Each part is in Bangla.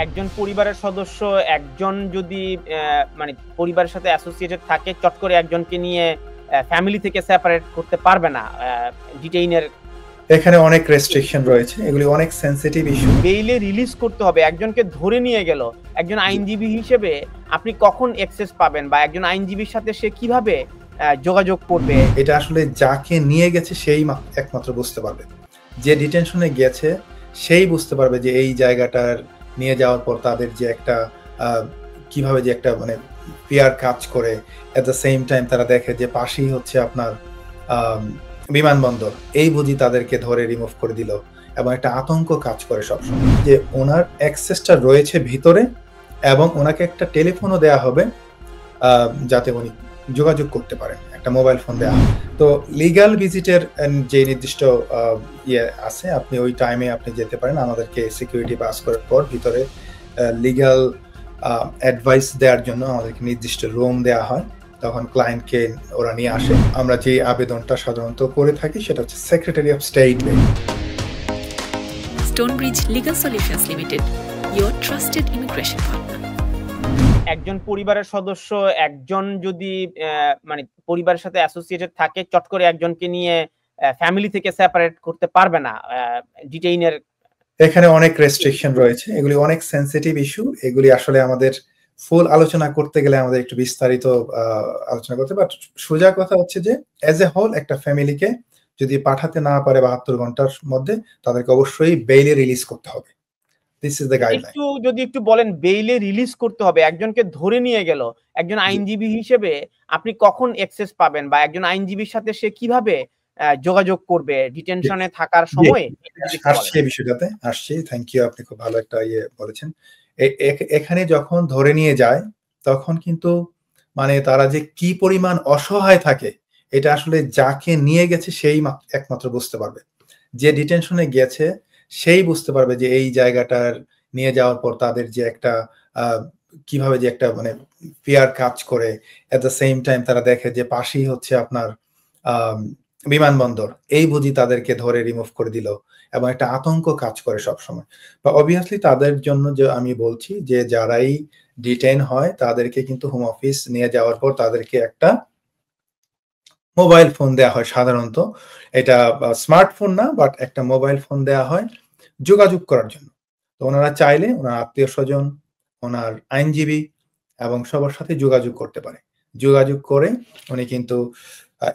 একজন পরিবারের সদস্য একজন যদি মানে পরিবারের সাথে অ্যাসোসিয়েটেড থাকে, চট করে একজনকে নিয়ে ফ্যামিলি থেকে সেপারেট করতে পারবে না। ডিটেইনের এখানে অনেক রেস্ট্রিকশন রয়েছে, এগুলি অনেক সেনসিটিভ ইস্যু। বেইলে রিলিজ করতে হবে। একজনকে ধরে নিয়ে গেল, একজন আইনজীবী হিসেবে আপনি কখন অ্যাক্সেস পাবেন বা একজন আইনজীবীর সাথে সে কিভাবে যোগাযোগ করবে? এটা আসলে যাকে নিয়ে গেছে সেই একমাত্র বুঝতে পারবে। যে ডিটেনশনে গেছে সেই বুঝতে পারবে যে এই জায়গাটার নিয়ে যাওয়ার পর তাদের যে একটা কিভাবে যে একটা মানে ফিয়ার কাজ করে, এট দ্য সেম টাইম তারা দেখে যে পাশেই হচ্ছে আপনার বিমানবন্দর, এই বুঝি তাদেরকে ধরে রিমুভ করে দিল, এবং একটা আতঙ্ক কাজ করে সবসময় যে ওনার অ্যাক্সেসটা রয়েছে ভিতরে, এবং ওনাকে একটা টেলিফোনও দেয়া হবে যাতে উনি যোগাযোগ করতে পারেন, একটা মোবাইল ফোন দেওয়া হবে। তো লিগাল ভিজিটের যে নির্দিষ্ট ইয়ে আছে, আপনি ওই টাইমে আপনি যেতে পারেন। আমাদেরকে সিকিউরিটি পাস করার পর ভিতরে লিগাল অ্যাডভাইস দেওয়ার জন্য আমাদেরকে নির্দিষ্ট রুম দেওয়া হয়, তখন ক্লায়েন্টকে ওরা নিয়ে আসে। আমরা যে আবেদনটা সাধারণত করে থাকি সেটা হচ্ছে secretary of state. Stonebridge legal solutions limited, your trusted immigration partner. একজন পরিবারের সদস্য একজন যদি মানে পরিবারের সাথে অ্যাসোসিয়েটেড থাকে, চট করে একজনকে নিয়ে ফ্যামিলি থেকে সেপারেট করতে পারবে না। ডিটেইনের এখানে অনেক রেস্ট্রিকশন রয়েছে, এগুলি অনেক সেনসিটিভ ইস্যু। এগুলি আসলে আমাদের ফুল আলোচনা করতে গেলে আমাদের একটু বিস্তারিত আলোচনা করতে, বাট সোজা কথা হচ্ছে যে এজ এ হোল একটা ফ্যামিলিকে যদি পাঠাতে না পারে 72 ঘন্টার মধ্যে, তাদেরকে অবশ্যই বেইলে রিলিজ করতে হবে। This is the guideline. যদি একটু বলেন, বেইলে রিলিজ করতে হবে, একজনকে ধরে নিয়ে গেল, একজন আইনজীবী হিসেবে আপনি কখন অ্যাক্সেস পাবেন বা একজন আইনজীবীর সাথে সে কিভাবে যোগাযোগ করবে ডিটেনশনে থাকার সময়? আসছে এই বিষয়টাতে আসছে। থ্যাংক ইউ, আপনি খুব ভালো একটা ইয়ে বলেছেন। এখানে যখন ধরে নিয়ে যায় তখন কিন্তু মানে তারা যে কি পরিমাণ অসহায় থাকে, এটা আসলে যাকে নিয়ে গেছে সেই একমাত্র বুঝতে পারবে। যে ডিটেনশনে গেছে সেই বুঝতে পারবে যে এই জায়গাটার নিয়ে যাওয়ার পর তাদের যে একটা কিভাবে যে একটা মানে ফিয়ার কাজ করে, এট দ্য সেম টাইম তারা দেখে যে পাশেই হচ্ছে আপনার বিমানবন্দর, এই বুঝি তাদেরকে ধরে রিমুভ করে দিল, এবং একটা আতঙ্ক কাজ করে সবসময়। বা অবভিয়াসলি তাদের জন্য যে আমি বলছি যে যারাই ডিটেইন হয় তাদেরকে কিন্তু হোম অফিস নিয়ে যাওয়ার পর তাদেরকে একটা মোবাইল ফোন দেওয়া হয়। সাধারণত এটা স্মার্টফোন না, বাট একটা মোবাইল ফোন দেওয়া হয় যোগাযোগ করার জন্য। তো ওনারা চাইলে ওনার আত্মীয় স্বজন, ওনার আইনজীবী এবং সবার সাথে যোগাযোগ করতে পারে। যোগাযোগ করে উনি কিন্তু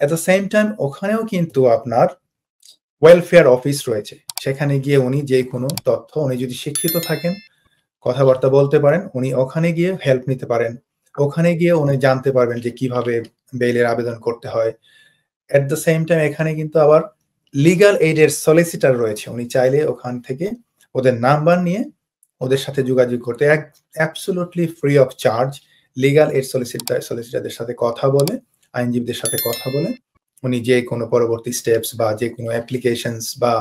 এট দ্য সেম টাইম ওখানেও কিন্তু আপনার ওয়েলফেয়ার অফিস রয়েছে, সেখানে গিয়ে উনি যে কোনো তথ্য, উনি যদি শিক্ষিত থাকেন, কথাবার্তা বলতে পারেন, উনি ওখানে গিয়ে হেল্প নিতে পারেন। ওখানে গিয়ে উনি জানতে পারবেন যে কিভাবে বেইলের আবেদন করতে হয়। এট দ্য সেম টাইম এখানে কিন্তু আবার লিগাল এইডের সলিসিটার রয়েছে, উনি চাইলে ওখান থেকে ওদের নাম্বার নিয়ে ওদের সাথে যোগাযোগ করতে absolutely free of charge legal aid সলিসিটারদের সাথে কথা বলে, আইনজীবীদের সাথে কথা বলে উনি যে কোনো পরবর্তী স্টেপস বা যে কোনো অ্যাপ্লিকেশনস বা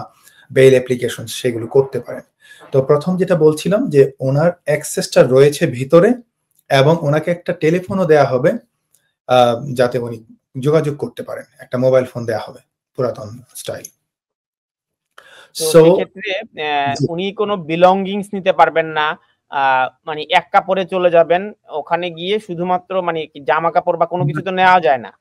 বেইল অ্যাপ্লিকেশন সেগুলো করতে পারেন। তো প্রথম যেটা বলছিলাম যে ওনার অ্যাক্সেসটা রয়েছে ভিতরে, এবং ওনাকে একটা টেলিফোনও দেয়া হবে যাতে উনি যোগাযোগ করতে পারেন, একটা মোবাইল ফোন দেয়া হবে পুরাতন স্টাইল। সো এক্ষেত্রে উনি কোনো বিলঙ্গিংস নিতে পারবেন না, মানে এক কাপড়ে চলে যাবেন, ওখানে গিয়ে শুধুমাত্র মানে জামা কাপড় বা কোনো কিছু তো নেওয়া যায় না।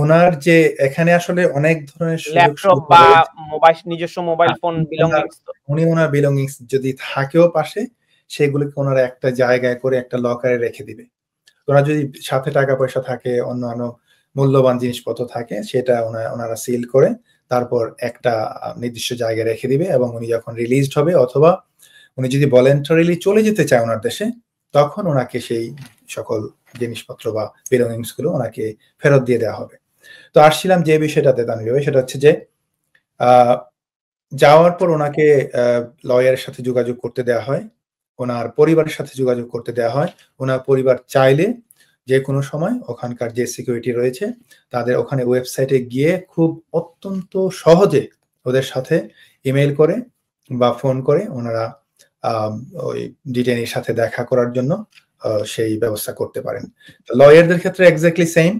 ওনার যে এখানে আসলে অনেক ধরনের ল্যাপটপ বা মোবাইল, নিজস্ব মোবাইল ফোন বিলঙ্গিংস, উনি ওনার বিলঙ্গিংস যদি থাকেও পাশে, সেগুলোকে ওনারা একটা জায়গায় করে একটা লকারে রেখে দিবে। ওনার যদি সাথে টাকা পয়সা থাকে, অন্যান্য মূল্যবান জিনিসপত্র থাকে, সেটা ওনারা সিল করে তারপর একটা নির্দিষ্ট জায়গায় রেখে দিবে, এবং উনি যখন রিলিজড হবে অথবা উনি যদি ভলেন্টারিলি চলে যেতে চায় ওনার দেশে, তখন ওনাকে সেই সকল জিনিসপত্র বা বিলঙ্গিংস গুলো ওনাকে ফেরত দিয়ে দেওয়া হবে। তো আসছিলাম যে বিষয়টাতে তানভীর ভাই, সেটা হচ্ছে যে যাওয়ার পর ওনাকে লয়ারের সাথে যোগাযোগ করতে দেওয়া হয়, ওনার পরিবারের সাথে যোগাযোগ করতে দেওয়া হয়। ওনার পরিবার চাইলে যে কোনো সময় ওখানকার যে সিকিউরিটি রয়েছে তাদের ওখানে ওয়েবসাইটে গিয়ে খুব অত্যন্ত সহজে ওদের সাথে ইমেইল করে বা ফোন করে ওনারা ওই ডিটেইনির সাথে দেখা করার জন্য সেই ব্যবস্থা করতে পারেন। লয়ারদের ক্ষেত্রে এক্স্যাক্টলি সেম।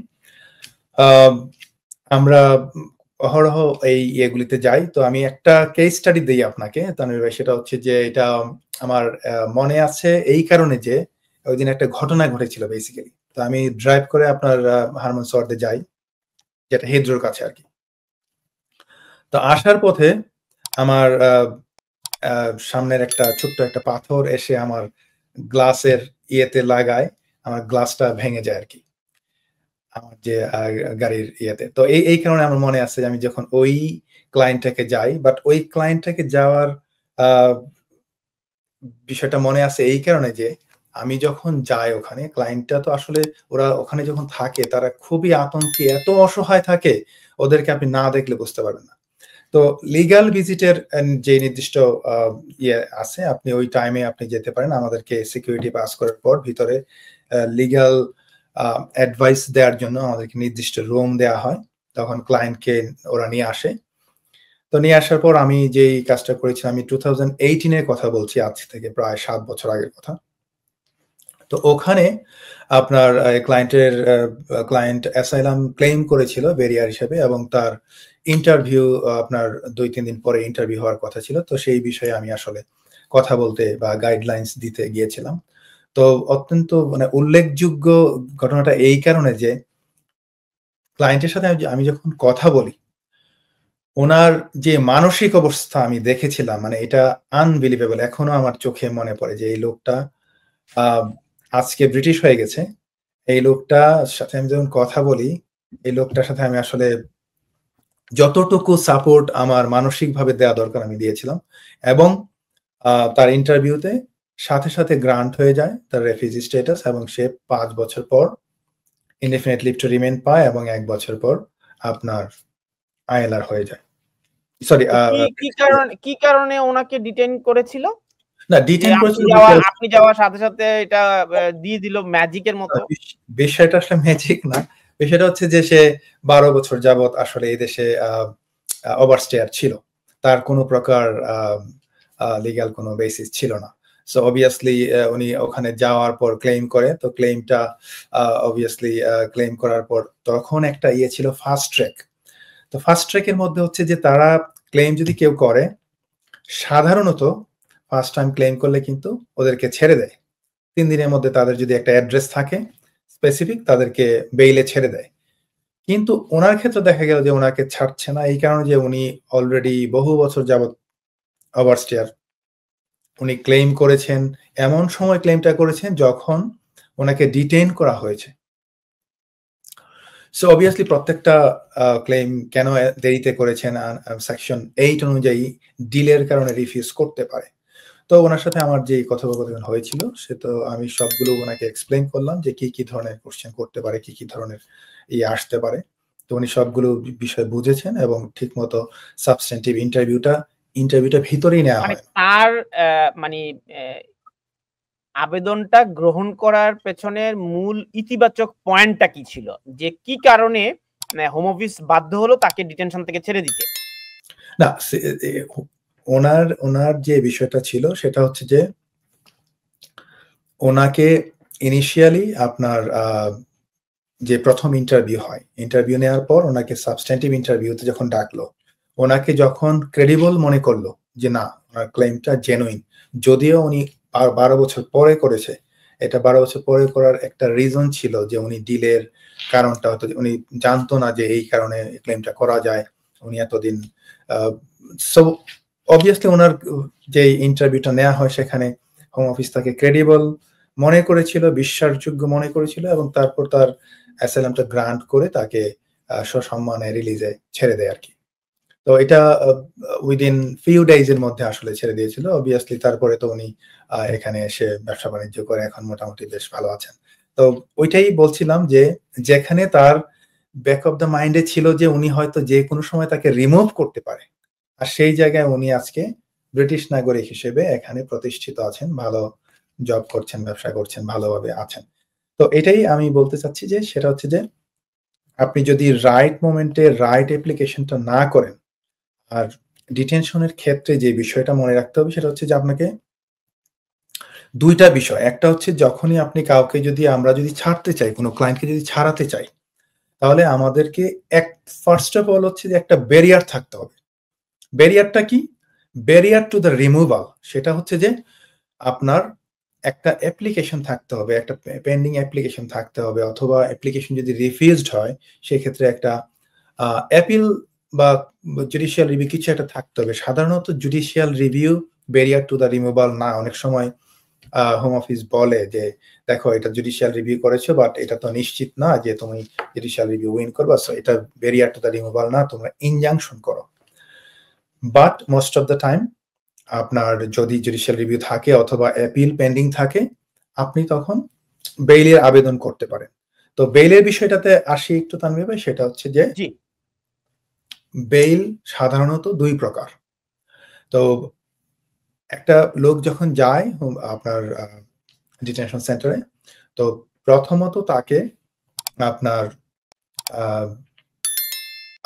আমরা অহরহ এই ইয়েগুলিতে যাই। তো আমি একটা কেস স্টাডি দেই আপনাকে তানভীর ভাই। সেটা হচ্ছে যে এটা আমার মনে আছে এই কারণে যে ওইদিন একটা ঘটনা ঘটেছিল বেসিক্যালি। তো আমি ড্রাইভ করে আপনার হারমানসওয়ার্থে যাই, যেটা হিথ্রোর কাছে আরকি। তো আসার পথে আমার সামনের একটা ছোট্ট একটা পাথর এসে আমার গ্লাসের ইয়েতে লাগায়, আমার গ্লাসটা ভেঙে যায় আরকি। আমার যে গাড়ির ইয়েতে। তো এই কারণে আমার মনে আছে যে আমি যখন ওই ক্লায়েন্টটাকে যাই, বাট ওই ক্লায়েন্টটাকে যাওয়ার আ বিষয়টা মনে আছে এই কারণে যে আমি যখন যাই ওখানে, ক্লায়েন্টটা তো আসলে ওরা ওখানে যখন থাকে তারা খুবই আতঙ্কে এত অসহায় থাকে, ওদেরকে আপনি না দেখলে বুঝতে পারবেন না। তো লিগ্যাল ভিজিটের যে নির্দিষ্ট আ ইয়ে আছে, আপনি ওই টাইমে আপনি যেতে পারেন। আমাদেরকে সিকিউরিটি পাস করার পর ভিতরে লিগ্যাল অ্যাডভাইস দেওয়ার জন্য আমাদেরকে নির্দিষ্ট রুম দেয়া হয়। তখন ক্লায়েন্টকে ওরা নিয়ে আসে। তো নিয়ে আসার পর আমি যেই কাজটা করেছিলাম, আমি 2018 এর কথা বলছি, আজ থেকে প্রায় ৭ বছর আগের কথা। তো ওখানে আপনার ক্লায়েন্ট অ্যাসাইলাম ক্লেইম করেছিল বেরিয়ার হিসেবে, এবং তার ইন্টারভিউ আপনার ২-৩ দিন পরে ইন্টারভিউ হওয়ার কথা ছিল। তো সেই বিষয়ে আমি আসলে কথা বলতে বা গাইডলাইনস দিতে গিয়েছিলাম। তো অত্যন্ত মানে উল্লেখযোগ্য ঘটনাটা এই কারণে যে ক্লায়েন্টের সাথে আমি যখন কথা বলি, উনার যে মানসিক অবস্থা আমি দেখেছিলাম, মানে এটা আনবিলিভেবল। এখনো আমার চোখে মনে পড়ে যে এই লোকটা আ আজকে ব্রিটিশ হয়ে গেছে। এই লোকটার সাথে আমি যখন কথা বলি, এই লোকটার সাথে আমি আসলে যতটুকু সাপোর্ট আমার মানসিকভাবে দেয়া দরকার আমি দিয়েছিলাম, এবং তার ইন্টারভিউতে সাথে গ্রান্ট হয়ে যায় তার রেফিউজি স্ট্যাটাস, এবং সে ৫ বছর পর ইনডেফিনিট লিভ টু রিমেইন পায়, এবং ১ বছর পর আপনার আইএলআর হয়ে যায়। সরি কি কারণে ওনাকে ডিটেইন করেছিল? না, যে ডিটেইন করেছিল আপনি যাওয়ার সাথে এটা দিয়ে দিল ম্যাজিকের মতো? বিষয়টা আসলে ম্যাজিক না। বিষয়টা হচ্ছে যে সে ১২ বছর যাবৎ আসলে এই দেশে ওভারস্টেয়ার ছিল। তার কোন প্রকার লিগ্যাল কোন বেসিস ছিল না। সো অবভিয়াসলি উনি ওখানে যাওয়ার পর ক্লেইম করে। তো ক্লেইমটা অবভিয়াসলি ক্লেইম করার পর তখন একটা ইয়ে ছিল ফাস্ট ট্র্যাক। তো ফাস্ট ট্র্যাক এর মধ্যে হচ্ছে যে তারা ক্লেইম যদি কেউ করে, সাধারণত ফার্স্ট টাইম ক্লেইম করলে কিন্তু ওদেরকে ছেড়ে দেয়। ৩ দিনের মধ্যে তাদের যদি একটা অ্যাড্রেস থাকে স্পেসিফিক, তাদেরকে বেইলে ছেড়ে দেয়। কিন্তু উনার ক্ষেত্রে দেখা গেল যে উনাকে ছাড়ছে না, এই কারণে যে উনি অলরেডি বহু বছর যাবৎ ওভারস্টেয়ার। উনি ক্লেইম করেছেন, এমন সময় ক্লেইমটা করেছেন যখন উনাকে ডিটেইন করা হয়েছে। সো অবভিয়াসলি প্রত্যেকটা ক্লেইম কেন দেরিতে করেছেন সেকশন ৮ অনুযায়ী ডিলের কারণে রিফিউজ করতে পারে। তো উনার সাথে আমার যে কথোপকথন হয়েছিল, সে তো আমি সবগুলো উনাকে এক্সপ্লেইন করলাম যে কি ধরনের কোয়েশ্চেন করতে পারে, কি ধরনের আসতে পারে। তো উনি সবগুলো বিষয় বুঝেছেন, এবং ঠিকমতো সাবস্টেন্টিভ ইন্টারভিউটা ভিতরেই নেওয়া মানে হয়। তার মানে আবেদনটা গ্রহণ করার পেছনের মূল ইতিবাচক পয়েন্টটা কি ছিল? যে কি কারণে হোম অফিস বাধ্য হলো তাকে ডিটেনশন থেকে ছেড়ে দিতে? না, ওনার যে বিষয়টা ছিল সেটা হচ্ছে যে ওনাকে ইনিশিয়ালি আপনার যে ১ম ইন্টারভিউ হয়, ইন্টারভিউ নেওয়ার পর ওনাকে সাবস্ট্যান্টিভ ইন্টারভিউতে যখন ডাকলো, ওনাকে যখন ক্রেডিবল মনে করলো যে না, ওনার ক্লেইমটা জেনুইন, যদিও উনি ১২ বছর পরে করেছে। এটা ১২ বছর পরে করার একটা রিজন ছিল যে উনি ডিলের কারণটা হয়তো উনি জানতো না যে এই কারণে ক্লেইমটা করা যায়। উনি এতদিন সো অবভিয়াসলি উনার যে ইন্টারভিউটা নেওয়া হয় সেখানে হোম অফিস তাকে ক্রেডিবল মনে করেছিল, বিশ্বাসযোগ্য মনে করেছিল, এবং তারপর তার অ্যাসাইলামটা গ্রান্ট করে তাকে সসম্মানে রিলিজে ছেড়ে দেয় আরকি। তো এটা উইদিন ফিউ ডেইজ এর মধ্যে আসলে ছেড়ে দিয়েছিল। অবভিয়াসলি তারপরে তো উনি এখানে এসে ব্যবসা-বাণিজ্য করে এখন মোটামুটি বেশ ভালো আছেন। তো ওইটাই বলছিলাম যে যেখানে তার ব্যাক অফ দ্য মাইন্ড এ ছিল যে উনি হয়তো যেকোনো সময় তাকে রিমুভ করতে পারে। আর সেই জায়গায় উনি আজকে ব্রিটিশ নাগরিক হিসেবে এখানে প্রতিষ্ঠিত আছেন, ভালো জব করছেন, ব্যবসা করছেন, ভালোভাবে আছেন। তো এটাই আমি বলতে চাচ্ছি যে সেটা হচ্ছে যে আপনি যদি রাইট মোমেন্টে রাইট অ্যাপ্লিকেশনটা না করেন, আর ডিটেনশনের ক্ষেত্রে যে বিষয়টা মনে রাখতে হবে সেটা হচ্ছে যে আপনাকে ২ টা বিষয়। একটা হচ্ছে যখনই আপনি কাউকে আমরা যদি ছাড়তে চাই, কোন ক্লায়েন্টকে যদি ছাড়াতে চাই, তাহলে আমাদেরকে ফার্স্ট অফ অল হচ্ছে যে একটা ব্যারিয়ার থাকতে হবে। ব্যারিয়ারটা কি? ব্যারিয়ার টু দ্য রিমুভাল, সেটা হচ্ছে যে আপনার একটা অ্যাপ্লিকেশন থাকতে হবে, একটা পেন্ডিং অ্যাপ্লিকেশন থাকতে হবে, অথবা অ্যাপ্লিকেশন যদি রিফিউজড হয় সেক্ষেত্রে একটা অ্যাপিল বা জুডিশিয়াল রিভিউ কিছু একটা থাকতে হবে। সাধারণত judicial review barrier to the removal না। অনেক সময় হোম অফিস বলে যে দেখো এটা জুডিশিয়াল রিভিউ করেছো, বাট এটা তো নিশ্চিত না যে তুমি জুডিশিয়াল রিভিউ উইন করবা, সো এটা ব্যারিয়ার টু দ্য রিমুভাল না, তোমরা ইনজাংশন করো। But most of the time আপনার যদি জুডিশিয়াল রিভিউ থাকে অথবা অ্যাপিল পেন্ডিং থাকে, আপনি তখন বেইলের আবেদন করতে পারেন। তো বেইলের বিষয়টাতে আসি একটু তানভীর ভাই, সেটা হচ্ছে যে বেইল সাধারণত দুই প্রকার। তো একটা লোক যখন যায় আপনার ডিটেনশন সেন্টারে, তো প্রথমত তাকে আপনার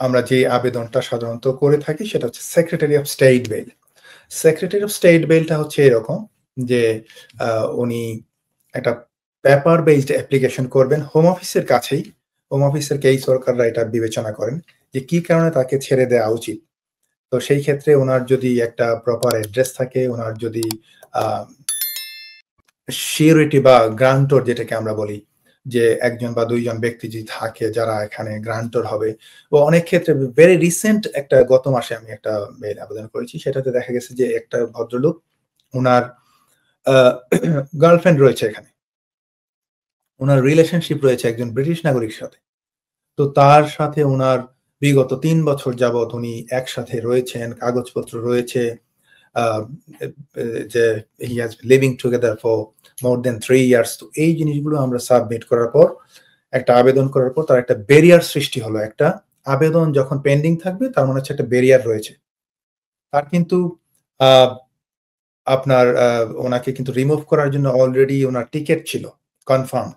আমরা যে আবেদনটা সাধারণত করে থাকি সেটা হচ্ছে secretary of state bail. Secretary of state বেইলটা হচ্ছে এরকম যে উনি একটা পেপার বেসড অ্যাপ্লিকেশন করবেন হোম অফিসের কাছেই। হোম অফিসের কেই সরকাররা এটা বিবেচনা করেন যে কি কারণে তাকে ছেড়ে দেওয়া উচিত। তো সেই ক্ষেত্রে ওনার যদি একটা প্রপার অ্যাড্রেস থাকে, ওনার যদি সিউরিটি বা গ্রান্টর যেটাকে আমরা বলি, যে একজন বা দুইজন ব্যক্তি যদি থাকে যারা এখানে গ্রান্টর হবে। ও অনেক ক্ষেত্রে ভেরি রিসেন্ট একটা গত মাসে আমি একটা মেইল আবেদন করেছি, সেটাতে দেখা গেছে যে একটা ভদ্রলোক, ওনার গার্লফ্রেন্ড রয়েছে এখানে, ওনার রিলেশনশিপ রয়েছে একজন ব্রিটিশ নাগরিকের সাথে। তো তার সাথে ওনার বিগত 3 বছর যাবৎ উনি একসাথে রয়েছেন, কাগজপত্র রয়েছে যে he has living together for more than 3 years. তো এই জিনিসগুলো আমরা সাবমিট করার পর, একটা আবেদন করার পর তার একটা ব্যারিয়ার সৃষ্টি হলো। একটা আবেদন যখন পেন্ডিং থাকবে তার মানে হচ্ছে একটা ব্যারিয়ার রয়েছে। তার কিন্তু আপনার ওনাকে কিন্তু রিমুভ করার জন্য অলরেডি ওনার টিকিট ছিল কনফার্মড।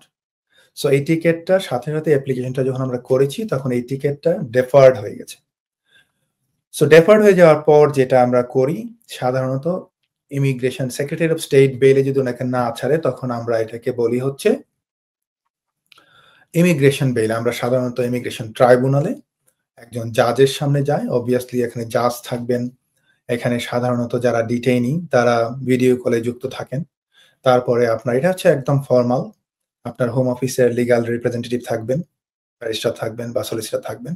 সো এই টিকিটটার সাথে সাথে অ্যাপ্লিকেশনটা যখন আমরা করেছি তখন এই টিকিটটা ডেফার্ড হয়ে গেছে। সো ডেফার্ড হয়ে যাওয়ার পর যেটা আমরা করি সাধারণত, immigration secretary of state Bailey যদি ওনাকে না ছাড়ে তখন আমরা এটাকে বলি হচ্ছে ইমিগ্রেশন বেইল। আমরা সাধারণত ইমিগ্রেশন ট্রাইব্যুনালে একজন জাজের সামনে যাই। অবভিয়াসলি এখানে জাজ থাকবেন, এখানে সাধারণত যারা ডিটেইনি তারা ভিডিও কলে যুক্ত থাকেন। তারপরে আপনার এটা হচ্ছে একদম ফর্মাল, আপনার হোম অফিসের লিগ্যাল রিপ্রেজেন্টেটিভ থাকবেন, ব্যারিস্টার থাকবেন বা সলিসিটর থাকবেন।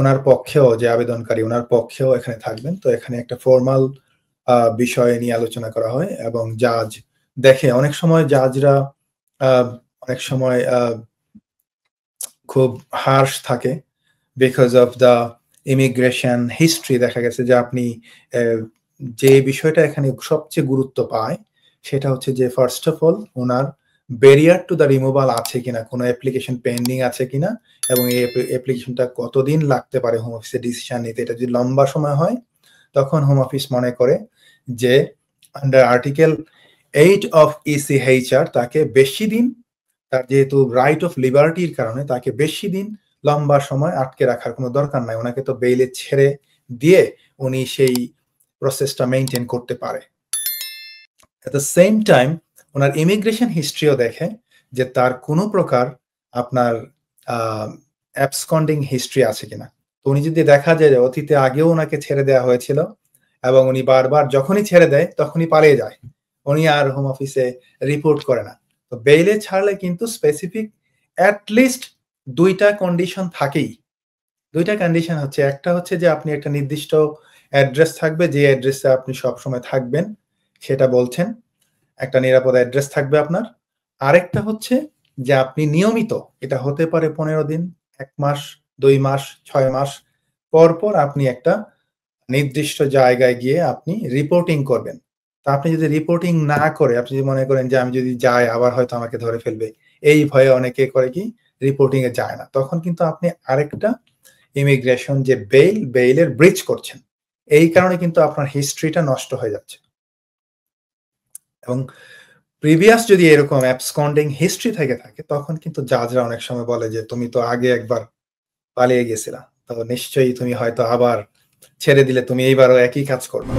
ওনার পক্ষেও যে আবেদনকারী ওনার পক্ষেও এখানে থাকবেন। তো এখানে একটা ফর্মাল বিষয় নিয়ে আলোচনা করা হয় এবং জাজ দেখে। অনেক সময় জাজরা অনেক সময় খুব হার্শ থাকে because of the immigration history. দেখা গেছে যে আপনি যে বিষয়টা এখানে সবচেয়ে গুরুত্ব পায় সেটা হচ্ছে যে first of all owner barrier to the removal আছে কিনা, কোনো অ্যাপ্লিকেশন পেন্ডিং আছে কিনা, এবং এই অ্যাপ্লিকেশনটা কতদিন লাগতে পারে হোম অফিসে ডিসিশন নিতে। এটা যদি লম্বা সময় হয় তখন হোম অফিস মনে করে যে আন্ডার আর্টিকেল 8 অফ ECHR তাকে বেশি দিন, তার যেহেতু রাইট অফ লিবার্টির কারণে তাকে বেশি দিন লম্বা সময় আটকে রাখার কোনো দরকার নাই। ওনাকে তো বেইলে ছেড়ে দিয়ে উনি সেই প্রসেসটা মেইনটেইন করতে পারে। এট দ্য সেম টাইম ওনার ইমিগ্রেশন হিস্ট্রিও দেখে যে তার কোনো প্রকার আপনার অ্যাবসকন্ডিং হিস্ট্রি আছে কিনা। তো উনি যদি দেখা যায় যে অতীতে আগেও ওনাকে ছেড়ে দেওয়া হয়েছিল এবং উনি বারবার যখনই ছেড়ে দেয় তখনই পালিয়ে যায়, উনি আর হোম অফিসে রিপোর্ট করে না। তো বেইলে ছাড়লে কিন্তু স্পেসিফিক অ্যাটলিস্ট 2টা কন্ডিশন থাকেই। 2টা কন্ডিশন হচ্ছে, একটা হচ্ছে যে আপনি একটা নির্দিষ্ট অ্যাড্রেস থাকবে, যে অ্যাড্রেসে আপনি সবসময় থাকবেন সেটা বলছেন, একটা নিরাপদ অ্যাড্রেস থাকবে আপনার। আরেকটা হচ্ছে যে আপনি নিয়মিত, এটা হতে পারে 15 দিন, 1 মাস, 2 মাস, 6 মাস পর পর আপনি একটা নির্দিষ্ট জায়গায় গিয়ে আপনি রিপোর্টিং করবেন। তা আপনি যদি রিপোর্টিং না করে, আপনি যদি মনে করেন যে আমি যদি যাই আবার হয়তো আমাকে ধরে ফেলবে, এই ভয়ে অনেকে করে কি রিপোর্টিং এ যায় না, তখন কিন্তু আপনি আরেকটা ইমিগ্রেশন যে বেইলের ব্রিচ করছেন। এই কারণে কিন্তু আপনার হিস্ট্রিটা নষ্ট হয়ে যাচ্ছে। এবং প্রিভিয়াস যদি এরকম অ্যাবসকন্ডিং হিস্ট্রি থেকে থাকে তখন কিন্তু জাজরা অনেক সময় বলে যে তুমি তো আগে একবার পালিয়ে গেছিলা, তো নিশ্চয়ই তুমি হয়তো আবার ছেড়ে দিলে তুমি এইবারও একই কাজ করবে।